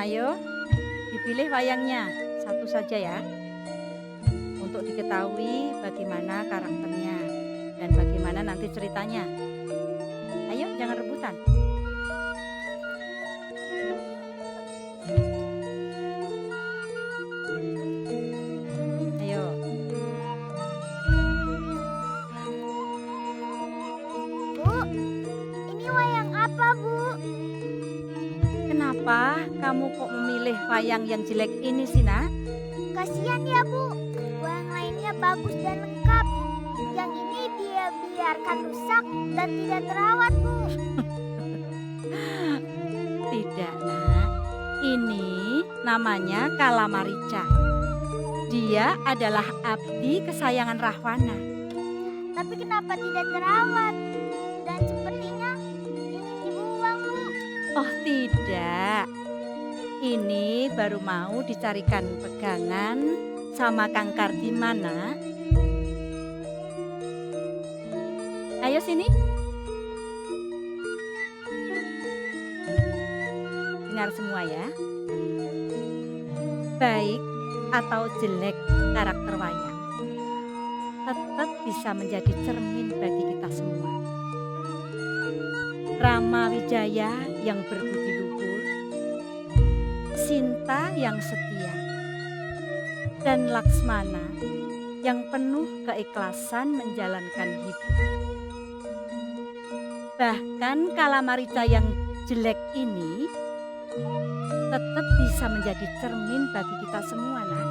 Ayo, dipilih wayangnya, satu saja ya, untuk diketahui bagaimana karakternya dan bagaimana nanti ceritanya. Ayo, jangan rebutan. Ayo, Bu, ini wayang apa, Bu? kenapa kamu kok memilih wayang yang jelek ini sih, Nak? Kasihan ya, Bu. Wayang lainnya bagus dan lengkap. Yang ini dia biarkan rusak dan tidak terawat, Bu. Tidak, Nak. Ini namanya Kalamarica. Dia adalah abdi kesayangan Rahwana. Tapi kenapa tidak terawat? Dan sepertinya ingin dibuang, Bu. Oh tidak, ini baru mau dicarikan pegangan sama Kang Kardimana. Ayo sini. Dengar semua ya. Baik atau jelek karakter wayang, tetap bisa menjadi cermin bagi kita semua. Rama Wijaya yang berbudi luhur, Sinta yang setia, dan Laksmana yang penuh keikhlasan menjalankan hidup. Bahkan Kalamarica yang jelek ini tetap bisa menjadi cermin bagi kita semua, Nak.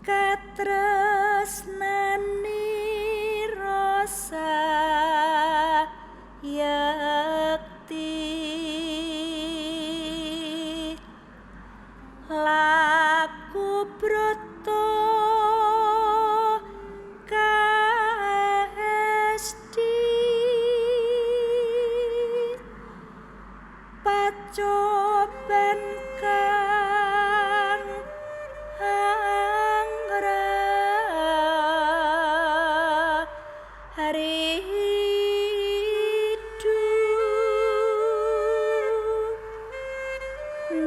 katresnani rasa yakti laku broto kaesti pacoban kang anggra haridu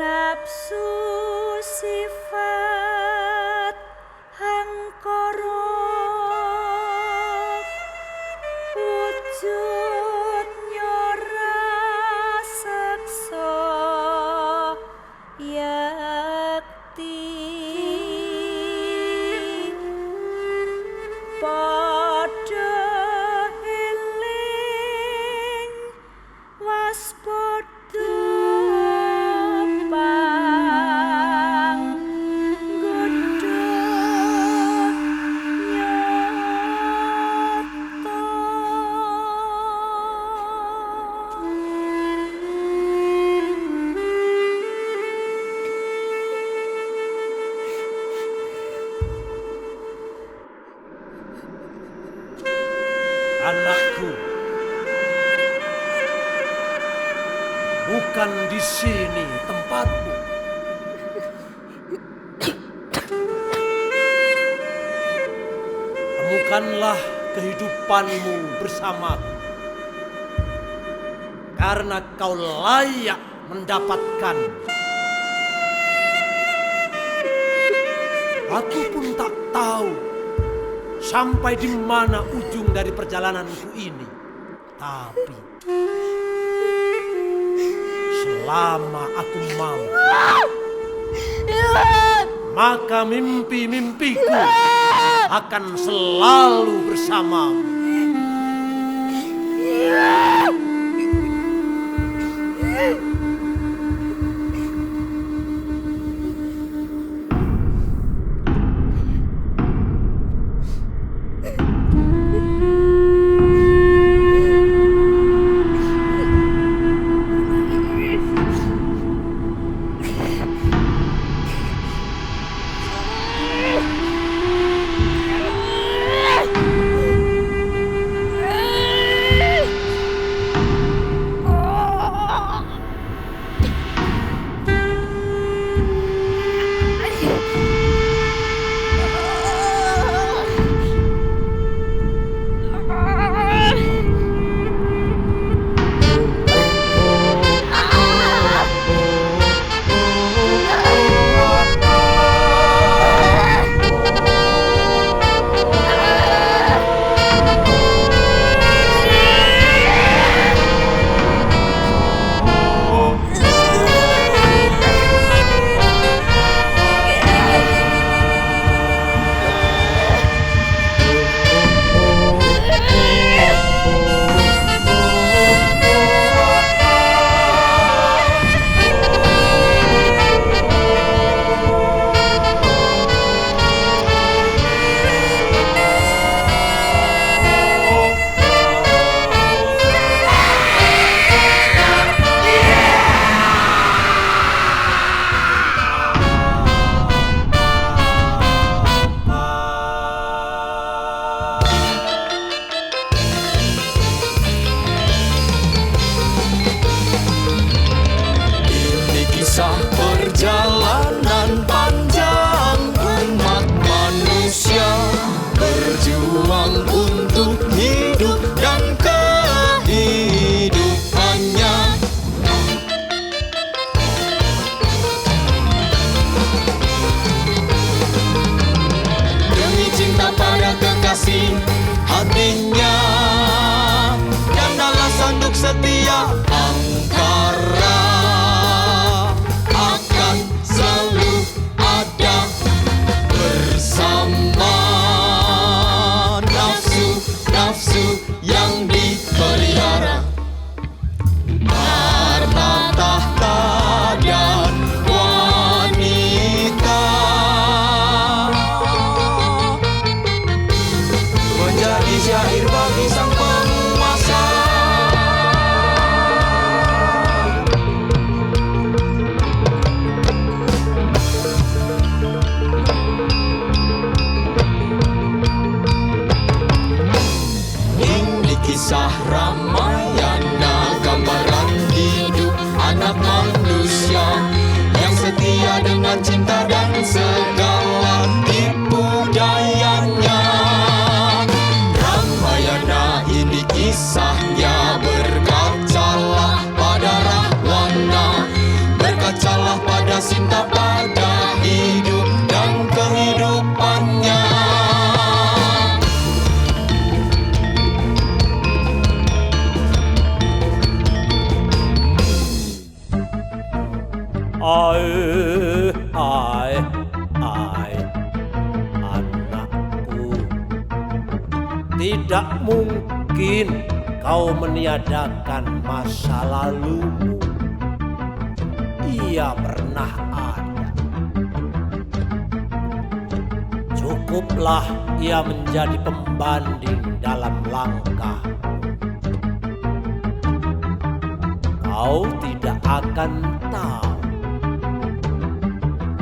nafsu sifat hangkara wujud nyora saksa yakti padha eling waspada Anakku, bukan di sini tempatmu. Temukanlah kehidupanmu bersamaku, karena kau layak mendapatkan. Aku pun tak tahu sampai di mana ujung dari perjalananku ini. Tapi selama aku mampu, maka mimpi-mimpiku akan selalu bersamamu. Kisah perjalanan panjang umat manusia berjuang untuk hidup dan kehidupannya. Demi cinta pada kekasih hatinya dan dalam sanduk setia angkara selalu ada bersama. Nafsu yang dipelihara, harta tahta dan wanita. Ini kisah Ramayana, gambaran hidup anak manusia yang setia dengan cinta dan segala tipu dayanya. Ramayana ini kisahnya, berkacalah pada Rahwana, berkacalah pada Sinta, pada hidup dan kehidupannya. Ai, anakku, tidak mungkin kau meniadakan masa lalumu. Ia pernah ada. Cukuplah ia menjadi pembanding dalam langkah. Kau tidak akan tahu.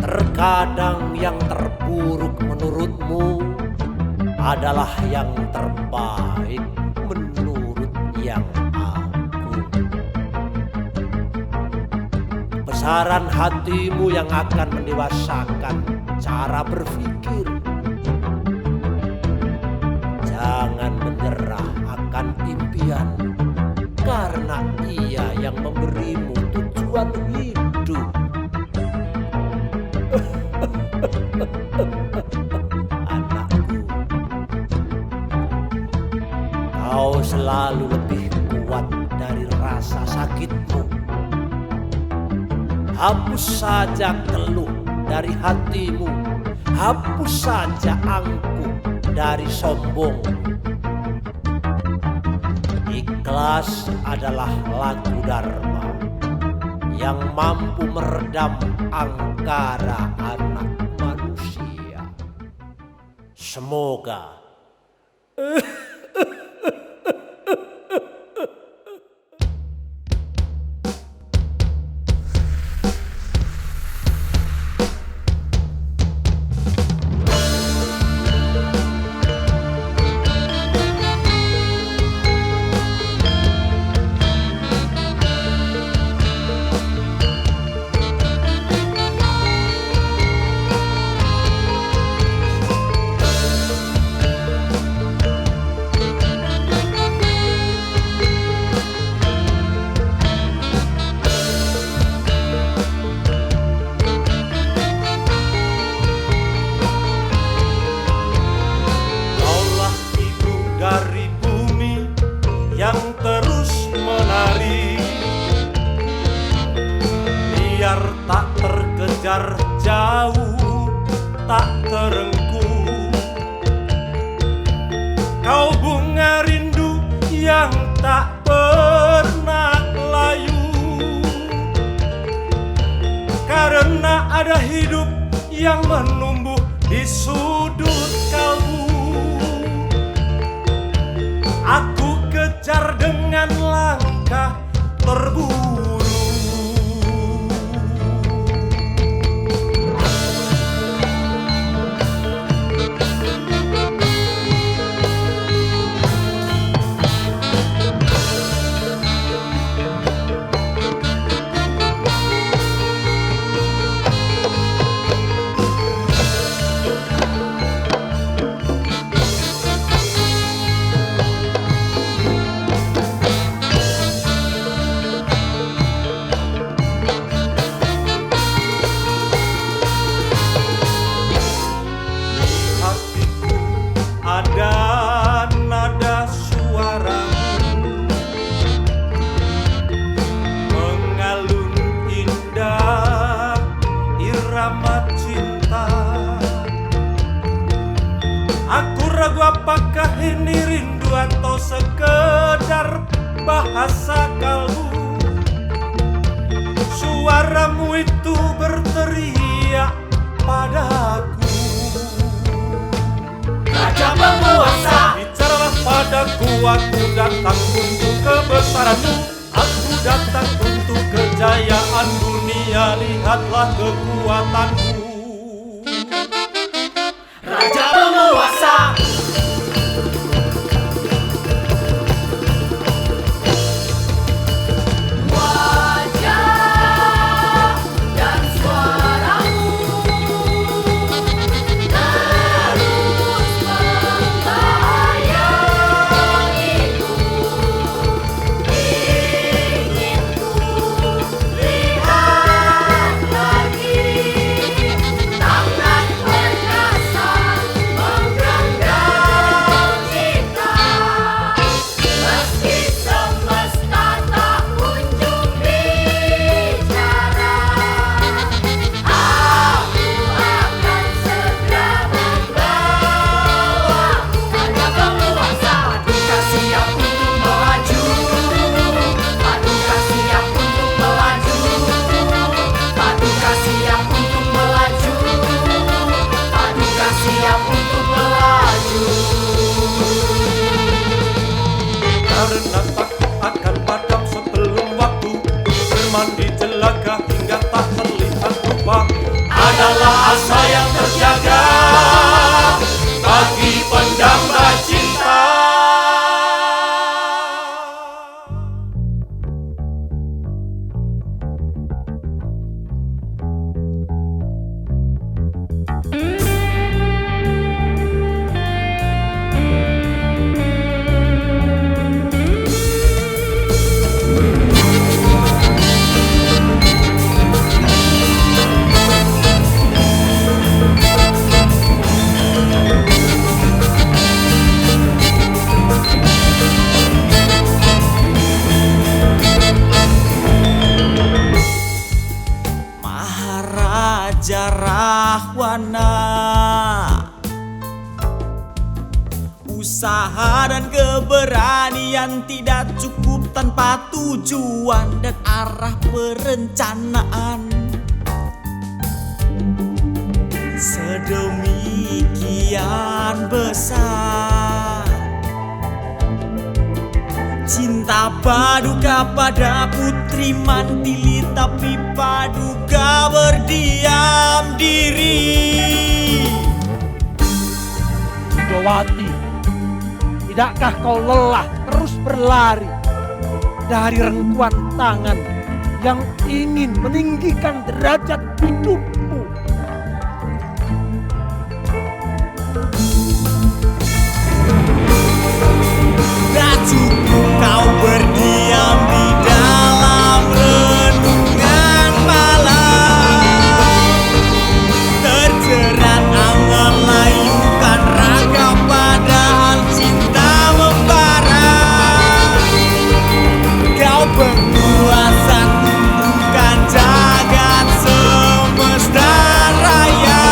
Terkadang yang terburuk menurutmu adalah yang terbaik menurut yang aku. Besaran hatimu yang akan mendewasakan cara berpikir. Jangan menyerah akan impian, karena ia yang memberimu tujuan hidup. Anakku, kau selalu lebih kuat dari rasa sakitmu. Hapus saja keluh dari hatimu, hapus saja angkuh dari sombong. Ikhlas adalah lagu Dharma yang mampu meredam angkara anak manusia. Semoga tak terkejar jauh, tak terengkuh. Kau bunga rindu yang tak pernah layu, karena ada hidup yang menumbuh di sudut kalbu. Aku kejar dengan langkah terburu. Ada nada suaramu mengalun indah, irama cinta. Aku ragu apakah ini rindu atau sekedar bahasa kalbu. Suaramu itu berteriak padaku, Raja penguasa, bicaralah padaku, aku datang untuk kebesaranmu. Aku datang untuk kejayaan dunia, lihatlah kekuatanku. Rahwana. Usaha dan keberanian tidak cukup tanpa tujuan dan arah perencanaan. Sedemikian besar cinta Paduka pada Putri Mantili, tapi Paduka berdiam diri. Widowati, tidakkah kau lelah terus berlari dari rengkuan tangan yang ingin meninggikan derajat hidupmu? Gak cukup kau berdiam di dalam renungan malam, terjerat angan layukan raga padahal cinta membara. Kau berkuasa bukan jagat semesta raya.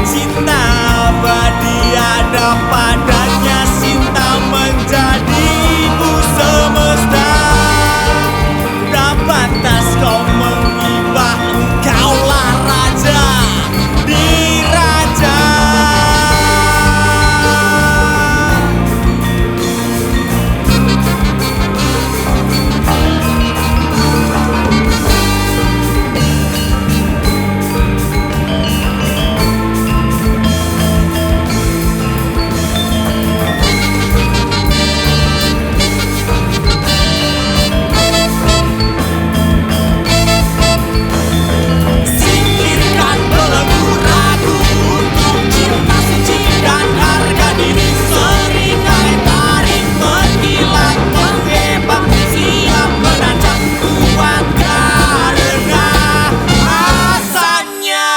Cinta abadi ada padanya, cinta menjadi ibu semesta. Tak pantas kau mengibah, engkaulah raja di raja. Singkirkan belenggu ragu untuk cinta suci dan harga diri. Seringai tarik mengkilat menghebang, siap menanjak kuat karena asanya.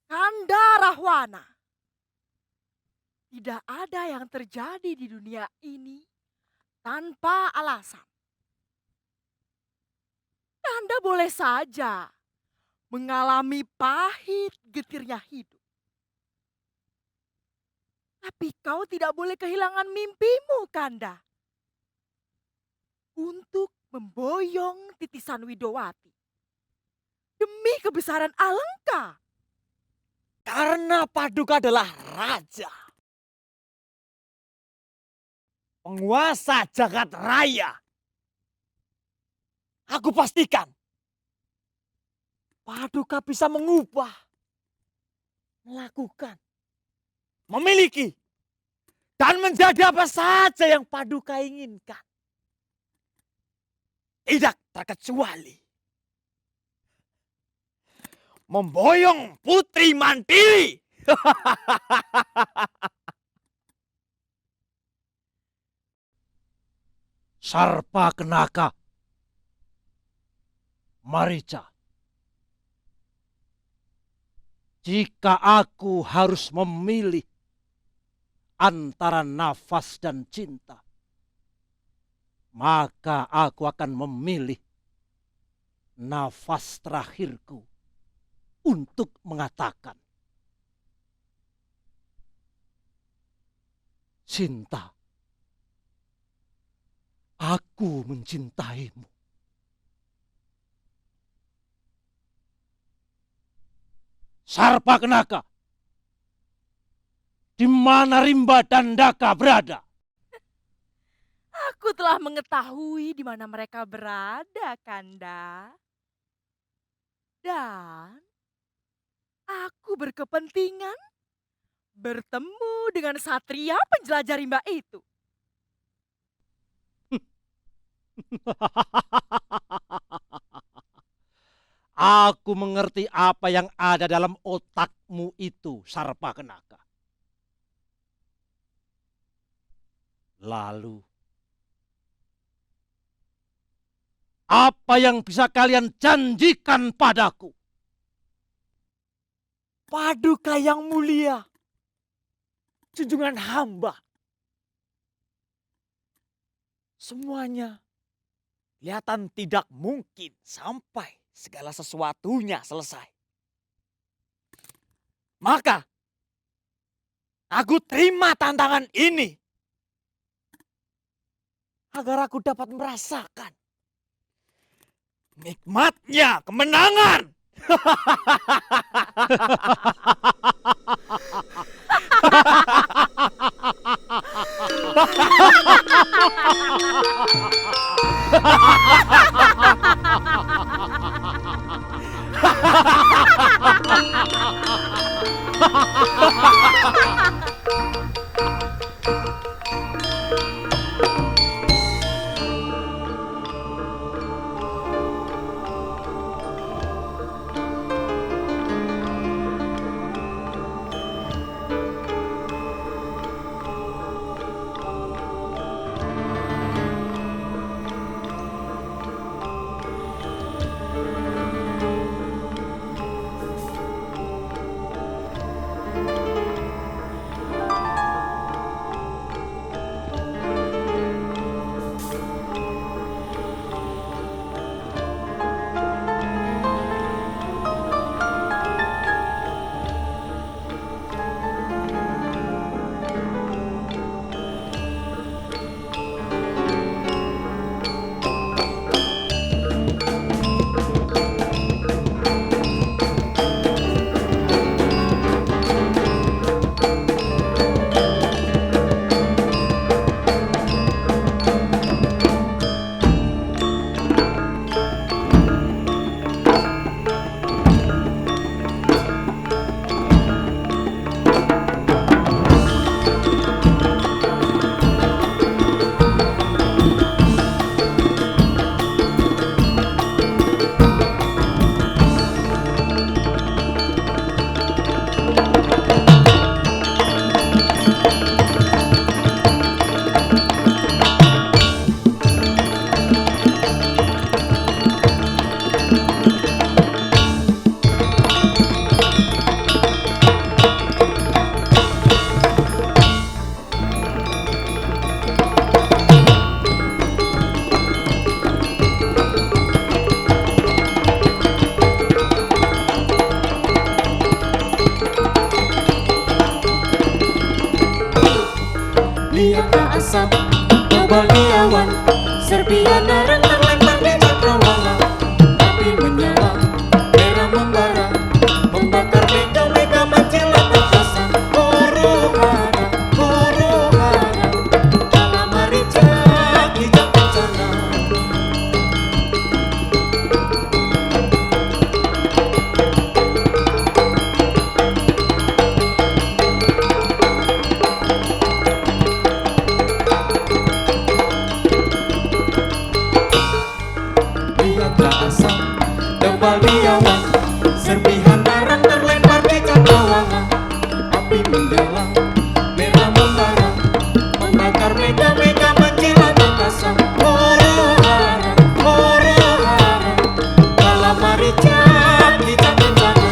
Kanda Rahwana, tidak ada yang terjadi di dunia ini tanpa alasan. Kanda boleh saja mengalami pahit getirnya hidup. Tapi kau tidak boleh kehilangan mimpimu, Kanda. Untuk memboyong titisan Widowati. Demi kebesaran Alengka. Karena Paduka adalah raja, penguasa jagat raya. Aku pastikan Paduka bisa mengubah, melakukan, memiliki, dan menjadi apa saja yang Paduka inginkan. Tidak terkecuali memboyong Putri Mantili. Sarpakenaka, Marica, jika aku harus memilih antara nafas dan cinta, maka aku akan memilih nafas terakhirku untuk mengatakan, cinta, aku mencintaimu. Sarpakenaka, di mana Rimba dan Daka berada? Aku telah mengetahui di mana mereka berada, Kanda. Dan aku berkepentingan bertemu dengan satria penjelajah rimba itu. Aku mengerti apa yang ada dalam otakmu itu, Sarpakenaka. Lalu, apa yang bisa kalian janjikan padaku? Paduka yang mulia, junjungan hamba, semuanya kelihatan tidak mungkin sampai segala sesuatunya selesai. Maka aku terima tantangan ini agar aku dapat merasakan nikmatnya kemenangan. Lihatlah asap, tebalnya awan, serpihan arang terlempar di cakrawala. Api menyala, merah membara, membakar mega-mega menjilat angkasa. Huru hara, dalam marica hijab bencana. Lihatlah asap, tebal di awan, serpihan arang terlempar di cakrawala. Api menggala, merah membara, membakar mega-mega menjilat angkasa. Huru hara, dalam marica hijab bencana.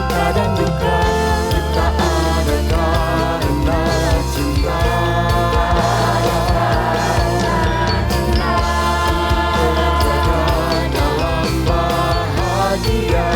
suka dan duka kita ada karena cinta. Terjaga dalam bahagia.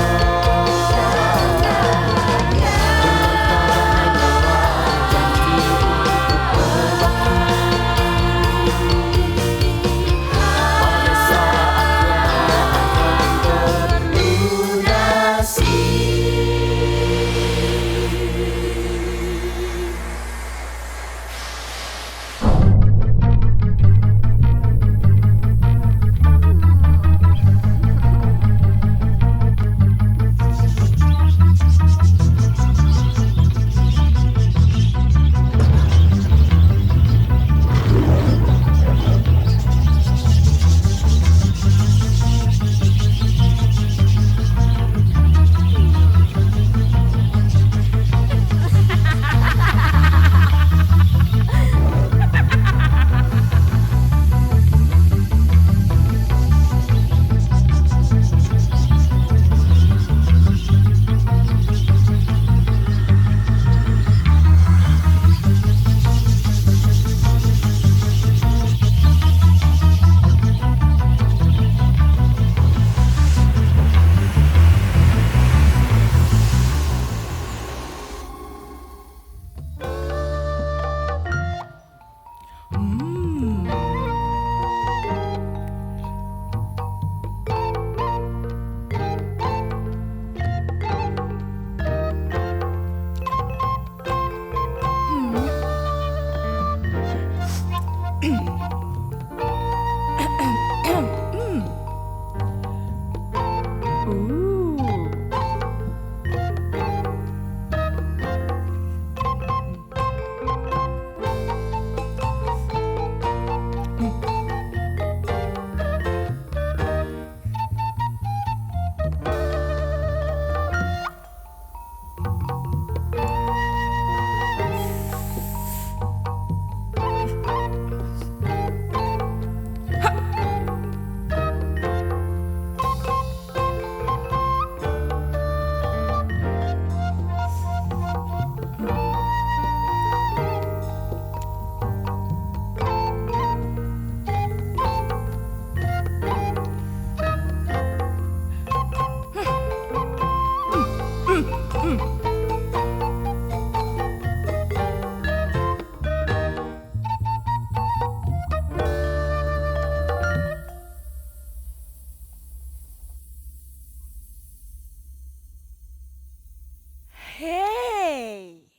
Hei,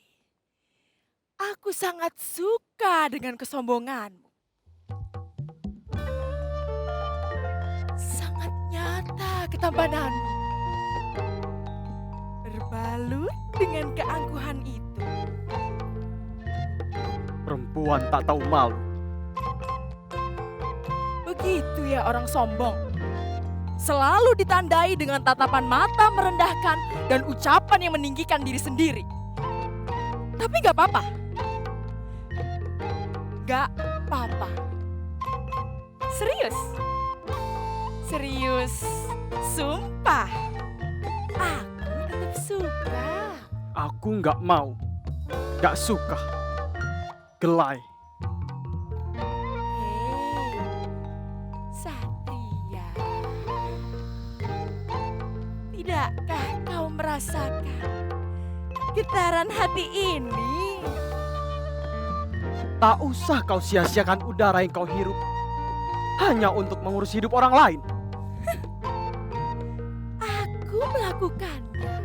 aku sangat suka dengan kesombonganmu. Sangat nyata ketampananmu. Berbalut dengan keangkuhan itu. Perempuan tak tahu malu. Begitu ya orang sombong. Selalu ditandai dengan tatapan mata merendahkan dan ucapan yang meninggikan diri sendiri. Tapi gak apa-apa. Gak apa-apa. Serius. Serius. Sumpah. Aku tetap suka. Aku nggak mau. Nggak suka. Gelai. Hei, Satria. Tidakkah kau merasakan getaran hati ini? Tak usah kau sia-siakan udara yang kau hirup. Hanya untuk mengurus hidup orang lain. Aku melakukannya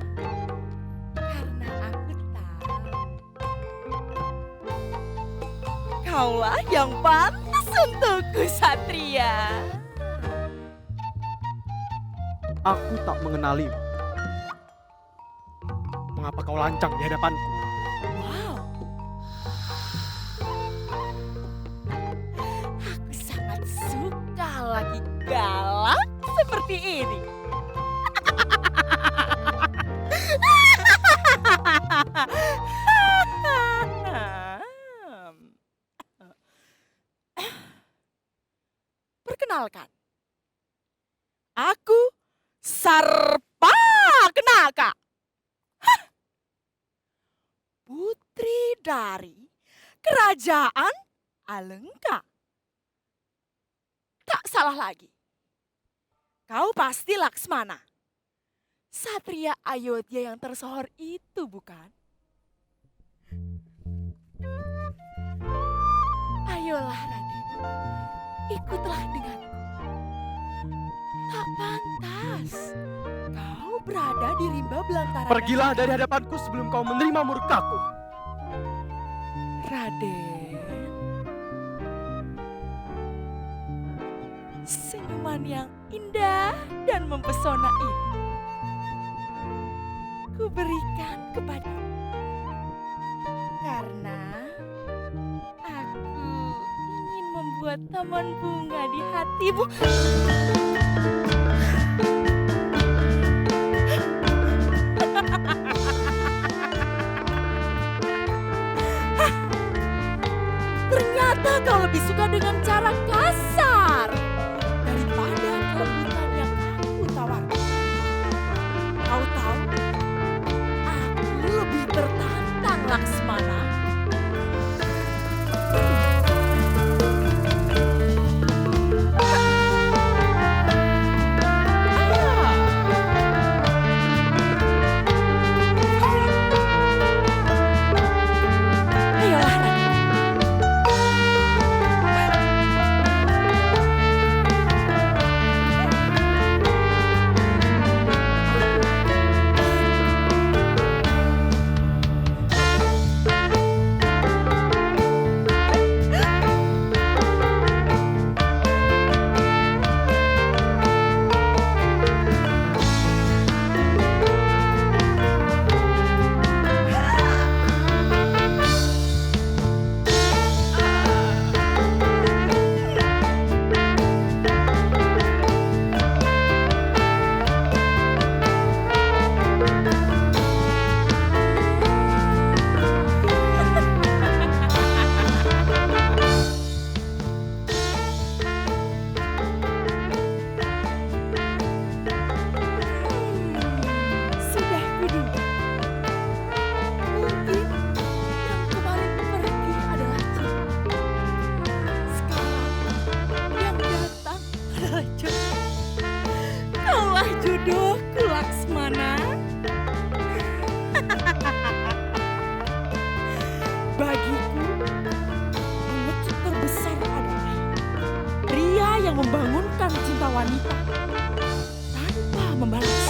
karena aku tahu kaulah yang pantas untukku, Satria. Aku tak mengenalimu. Mengapa kau lancang di hadapanku? Wow. Aku sangat suka lagi galak seperti ini. Perkenalkan, aku Sarpa Kenaka. dari kerajaan Alengka. Tak salah lagi. Kau pasti Laksmana. Satria Ayodhya yang tersohor itu, bukan? Ayolah Raden, ikutlah denganku. Tak pantas kau berada di rimba belantara. Pergilah dari hadapanku sebelum kau menerima murkaku. Raden, senyuman yang indah dan mempesona ini ku berikan kepadamu karena aku ingin membuat taman bunga di hatimu. Ternyata kau lebih suka dengan cara kasar daripada kelembutan yang aku tawarkan. Kau tahu, aku lebih tertantang Laksmana. Ayolah Raden. Sudah kuduga. Mungkin yang kemarin pergi adalah Jin. Sekarang yang datang adalah jodoh. Kaulah jodohku Laksmana. Bagiku, pengecut terbesar adalah pria yang membangunkan cinta wanita tanpa membalas.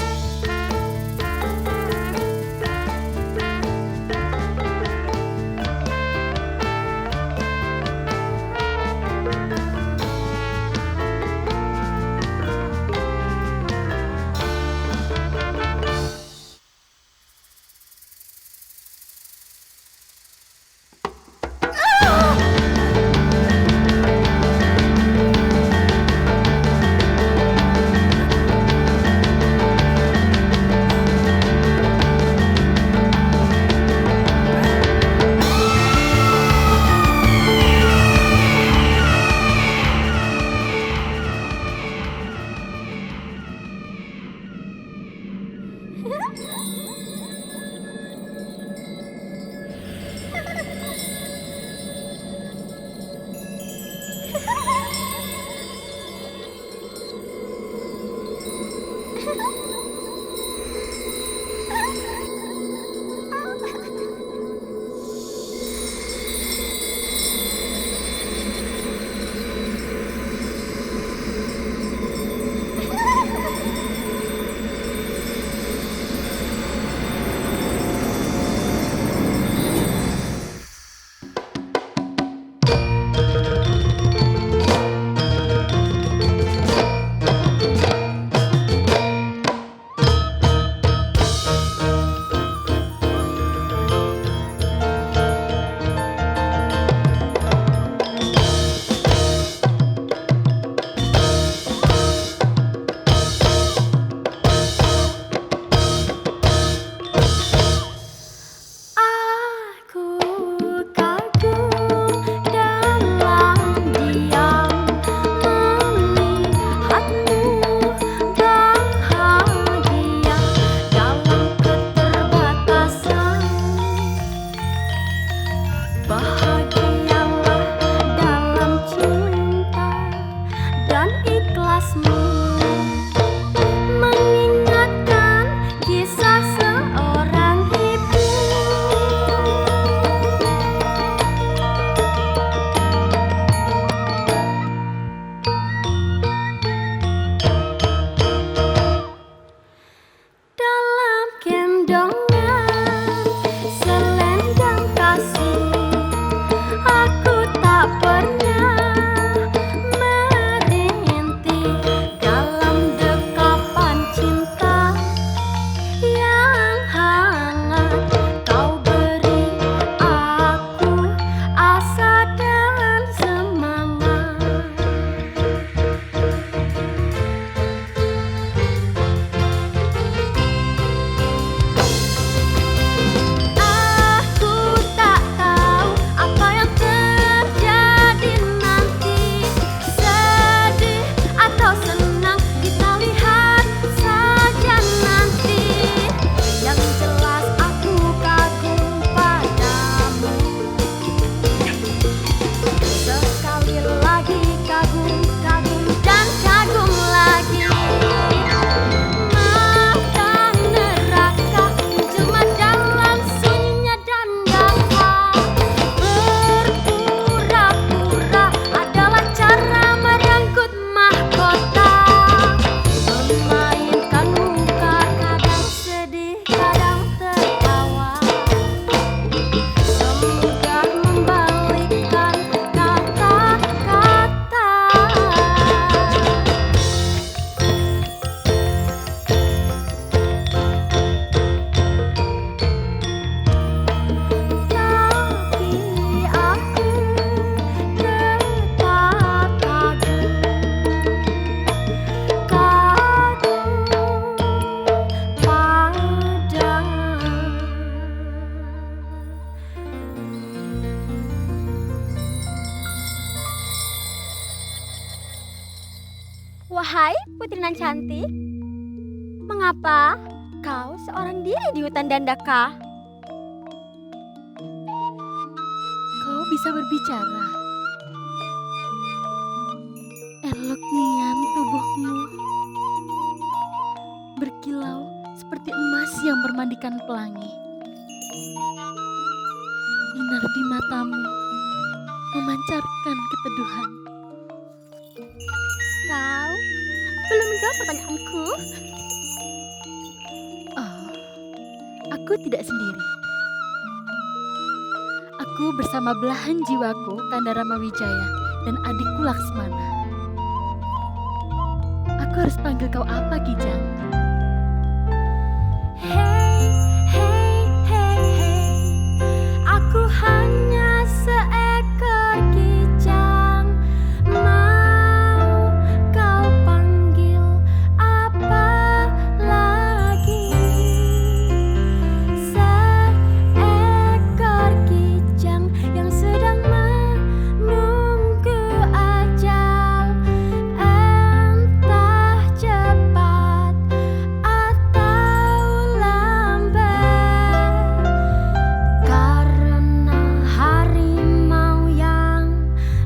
putri nan cantik. Mengapa kau seorang diri di hutan Dandaka? Kau bisa berbicara. Elok nian tubuhmu. Berkilau seperti emas yang bermandikan pelangi. Binar di matamu memancarkan keteduhan. Kau belum menjawab pertanyaanku. Oh, aku tidak sendiri. Aku bersama belahan jiwaku, Kanda Ramawijaya, dan adikku Laksmana. Aku harus panggil kau apa, Kijang? Hei, hei, hei, hei. Aku hanya seekor kijang. Mau kau panggil apa lagi? Seekor kijang yang sedang menunggu ajal. Entah cepat atau lambat. Karena harimau yang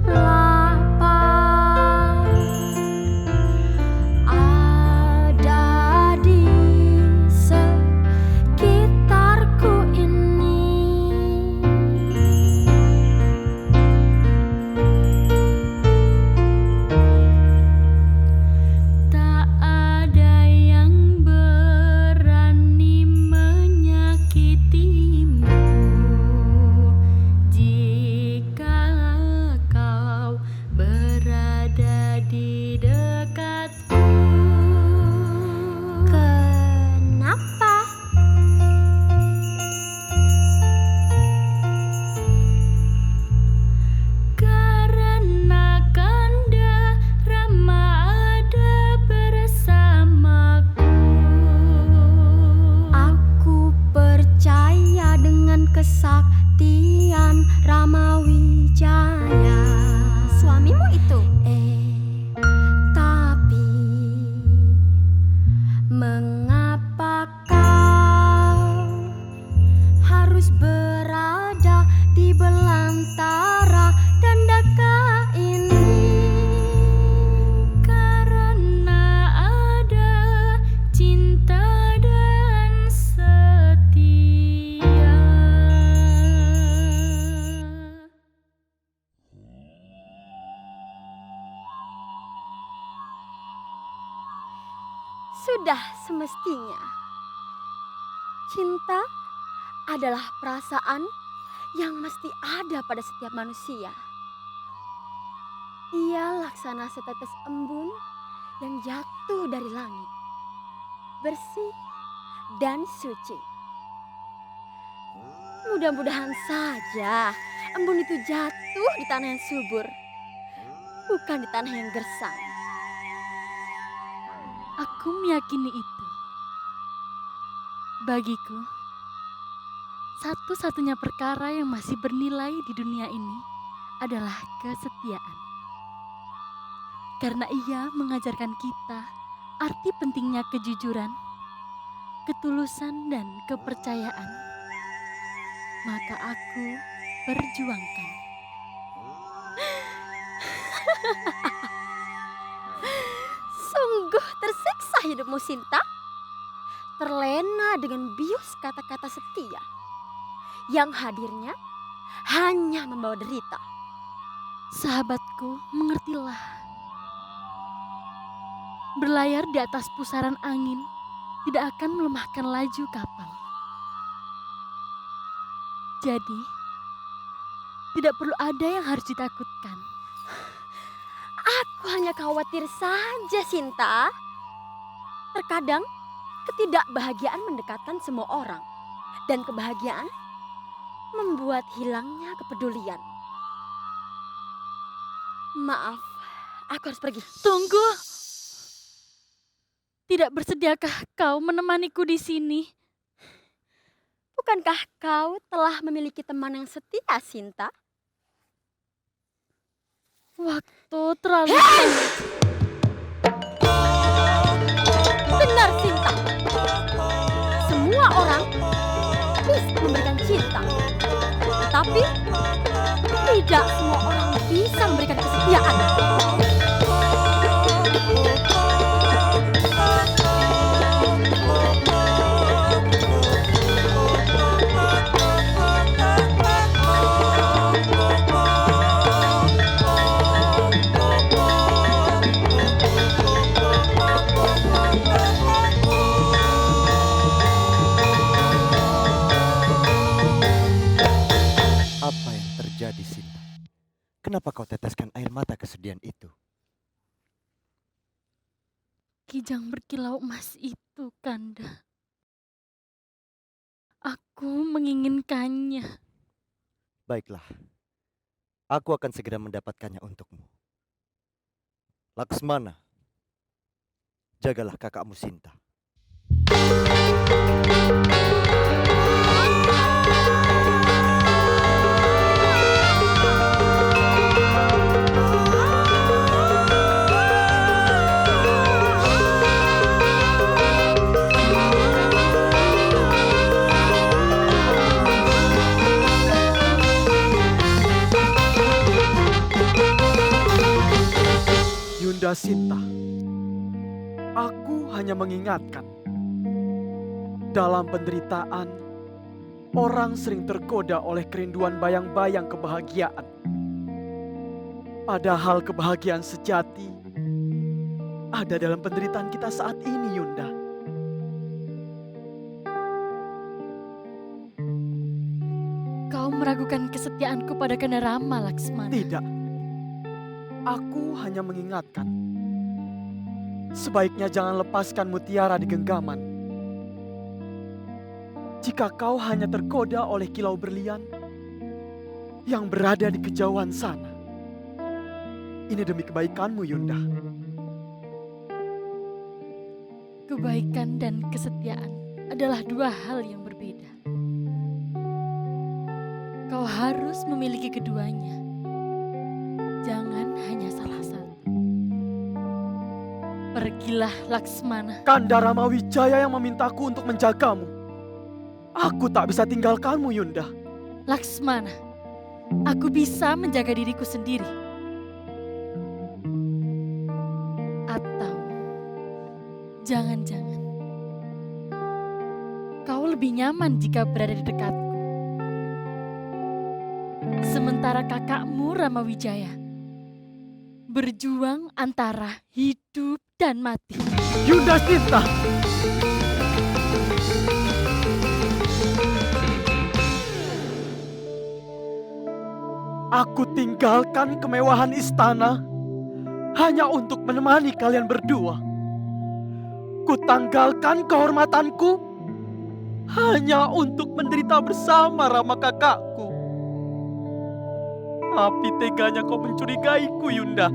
lapar ada di sekitarku ini. Tak ada yang berani menyakitimu jika kau berada di dekatku. Kenapa? Karena Kanda Rama ada bersamaku. Aku percaya dengan kesaktian Ramawijaya. Suamimu itu? Tapi mengapa kau harus berada di belantara Dandaka ini? Karena ada cinta dan setia. Sudah semestinya. Cinta adalah perasaan yang mesti ada pada setiap manusia. Ia laksana setetes embun yang jatuh dari langit, bersih dan suci. Mudah-mudahan saja embun itu jatuh di tanah yang subur, bukan di tanah yang gersang. Aku meyakini itu. Bagiku, satu-satunya perkara yang masih bernilai di dunia ini adalah kesetiaan. Karena ia mengajarkan kita arti pentingnya kejujuran, ketulusan, dan kepercayaan. Maka aku perjuangkan. Sungguh tersiksa hidupmu, Sinta. Terlena dengan bius kata-kata setia yang hadirnya hanya membawa derita. Sahabatku, mengertilah. Berlayar di atas pusaran angin tidak akan melemahkan laju kapal. Jadi, tidak perlu ada yang harus ditakutkan. Aku hanya khawatir saja, Sinta. Terkadang ketidakbahagiaan mendekatkan semua orang, dan kebahagiaan membuat hilangnya kepedulian. Maaf, aku harus pergi. Tunggu. Tidak bersediakah kau menemaniku di sini? Bukankah kau telah memiliki teman yang setia, Sinta? Waktu terlalu Semua orang bisa memberikan cinta, tetapi tidak semua orang bisa memberikan kesetiaan. Apa yang terjadi, Sinta? Kenapa kau teteskan air mata kesedihan itu? Kijang berkilau emas itu, Kanda. Aku menginginkannya. Baiklah, aku akan segera mendapatkannya untukmu. Laksmana, jagalah kakakmu Sinta. Yunda Sinta, aku hanya mengingatkan. Dalam penderitaan, orang sering tergoda oleh kerinduan bayang-bayang kebahagiaan. Padahal kebahagiaan sejati ada dalam penderitaan kita saat ini, Yunda. Kau meragukan kesetiaanku pada Kanda Rama, Laksmana. Tidak. Aku hanya mengingatkan. Sebaiknya jangan lepaskan mutiara di genggaman. Jika kau hanya tergoda oleh kilau berlian yang berada di kejauhan sana. Ini demi kebaikanmu, Yunda. Kebaikan dan kesetiaan adalah dua hal yang berbeda. Kau harus memiliki keduanya. Jangan hanya salah satu. Pergilah, Laksmana. Kanda Ramawijaya yang memintaku untuk menjagamu. Aku tak bisa tinggalkanmu, Yunda. Laksmana, aku bisa menjaga diriku sendiri. Atau jangan-jangan kau lebih nyaman jika berada di dekatku. Sementara kakakmu Ramawijaya berjuang antara hidup dan mati. Yunda Sinta! Aku tinggalkan kemewahan istana hanya untuk menemani kalian berdua. Kutanggalkan kehormatanku hanya untuk menderita bersama Rama kakakku. Tapi teganya kau mencurigaiku, Yunda.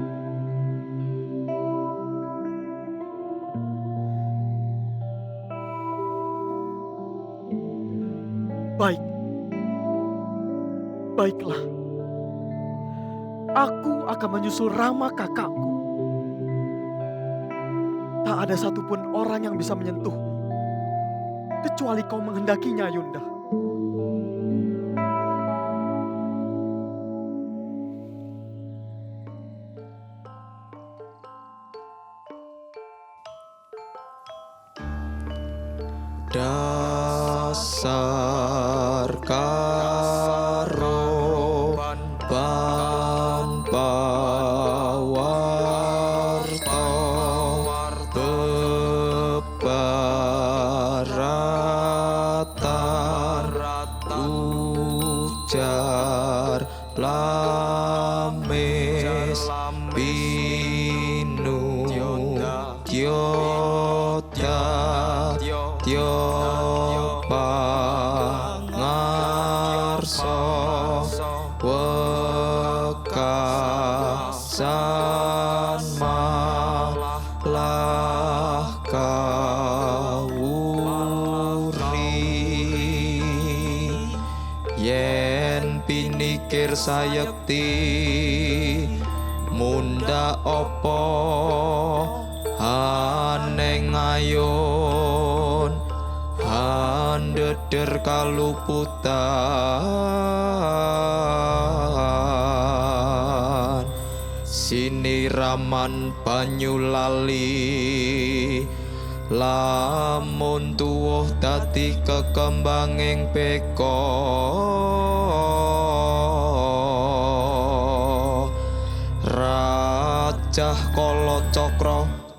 Baiklah. Aku akan menyusul Rama kakakku. Tak ada satupun orang yang bisa menyentuhmu. Kecuali kau menghendakinya, Yunda. Dasar karo ban pawarta bebaratan ujar lames pinu Tyopa ngarso wekasan malah kawuri yen pinikir sayekti munda opo aneng ayo leder kaluputan, siniraman banyu lali, lamun tuwuh dadi kekembanging beko, Rajah Kalacakra.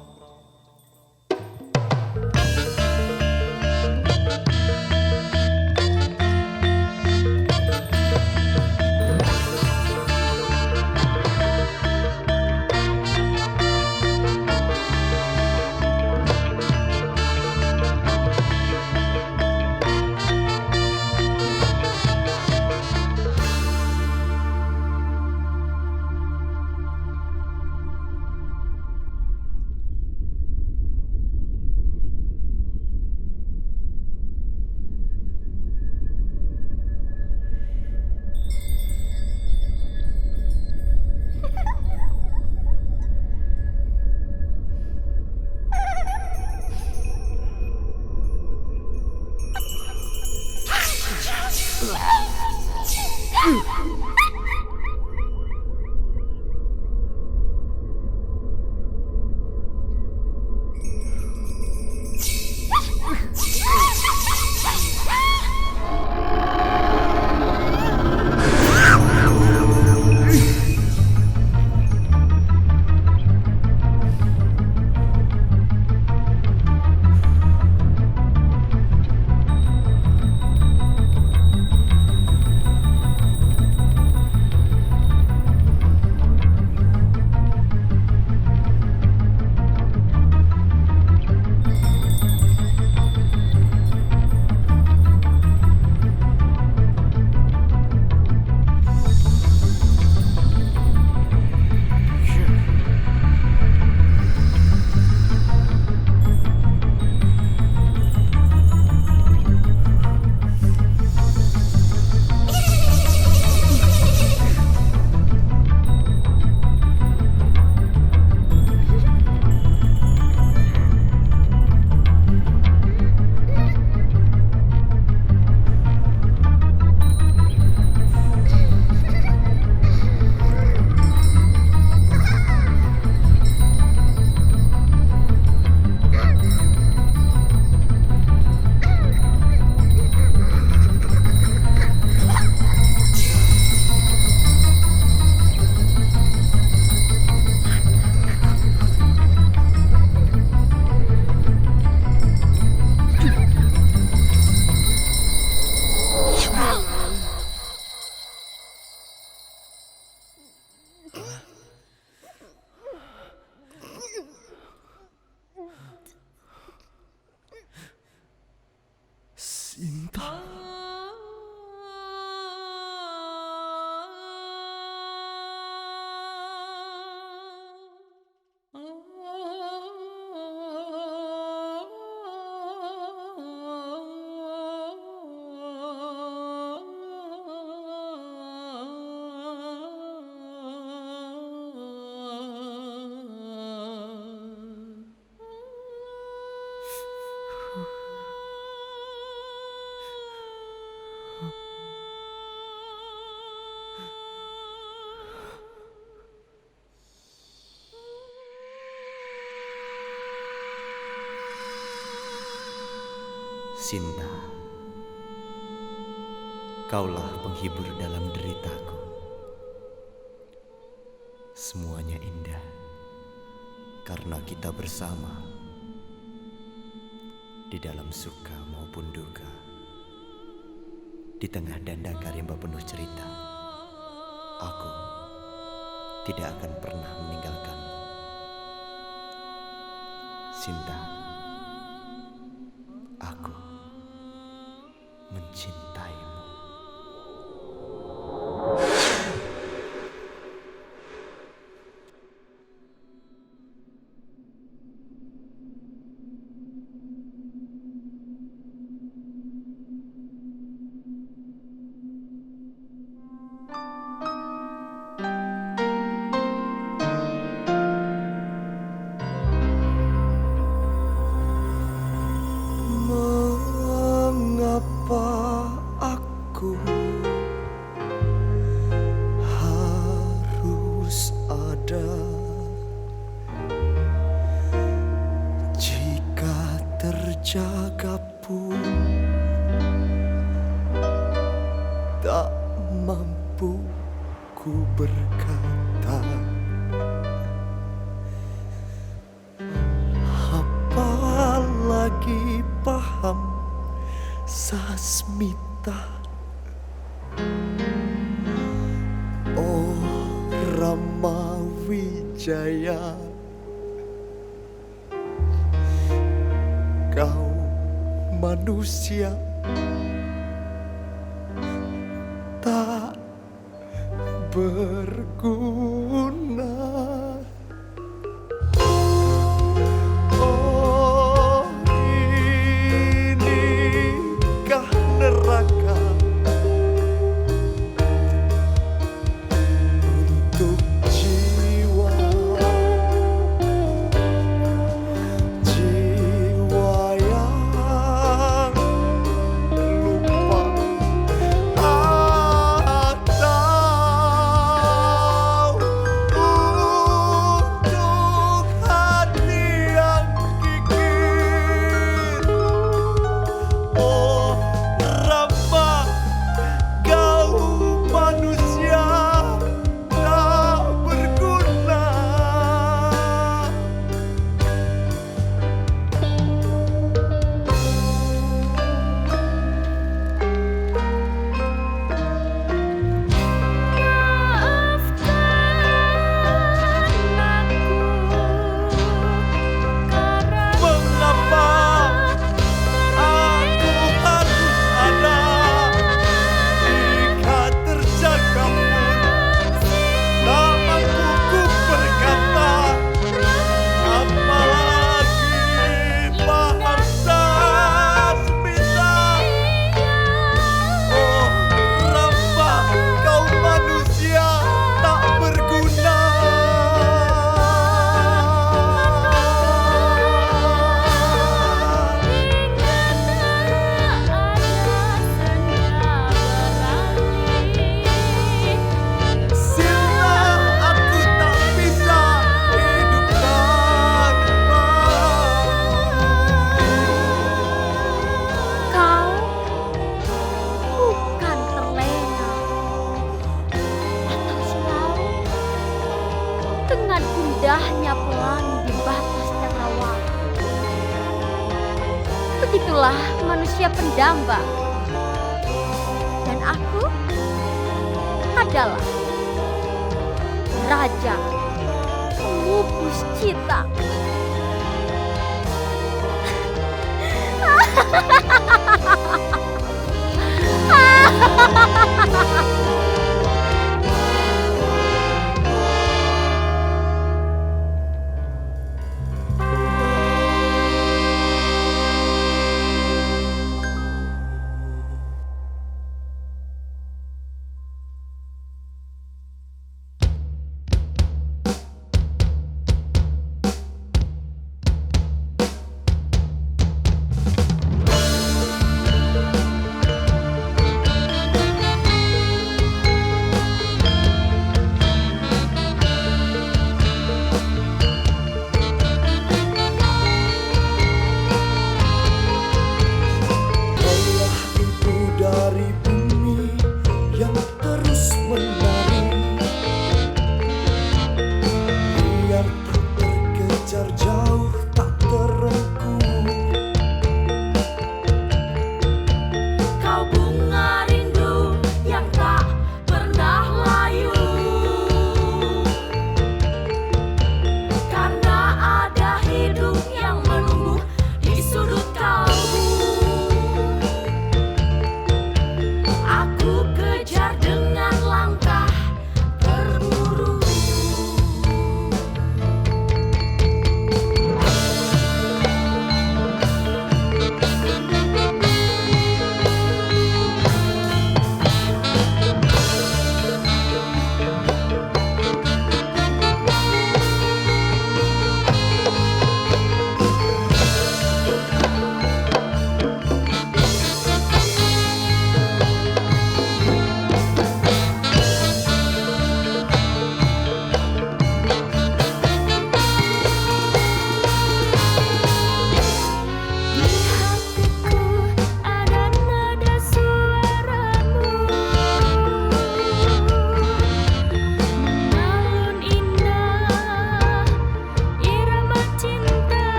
Sinta. Sinta, kaulah penghibur dalam deritaku. Semuanya indah karena kita bersama di dalam suka maupun duka. Di tengah dandaka rimba penuh cerita, aku tidak akan pernah meninggalkanmu. Sinta, aku mencintaimu. Mengapa Sasmita. Oh Rama Wijaya, kau manusia tak berguna. Oh inikah neraka untuk jiwa yang lupa, atau untuk hati yang gigit. Oh Rama, kau manusia tak berguna. Mengapa aku harus ada jika terjaga pun tak mampu ku berkata, apalagi bahasa Sasmita. Oh Rama, kau manusia tak berguna. Sila aku tak bisa hidup tanpa. Kau bukan terlena atau selalu dengan indahnya pelangi di batas cakrawala. Begitulah manusia pendamba. Dan aku adalah raja pengubus cita.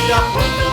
siap untuk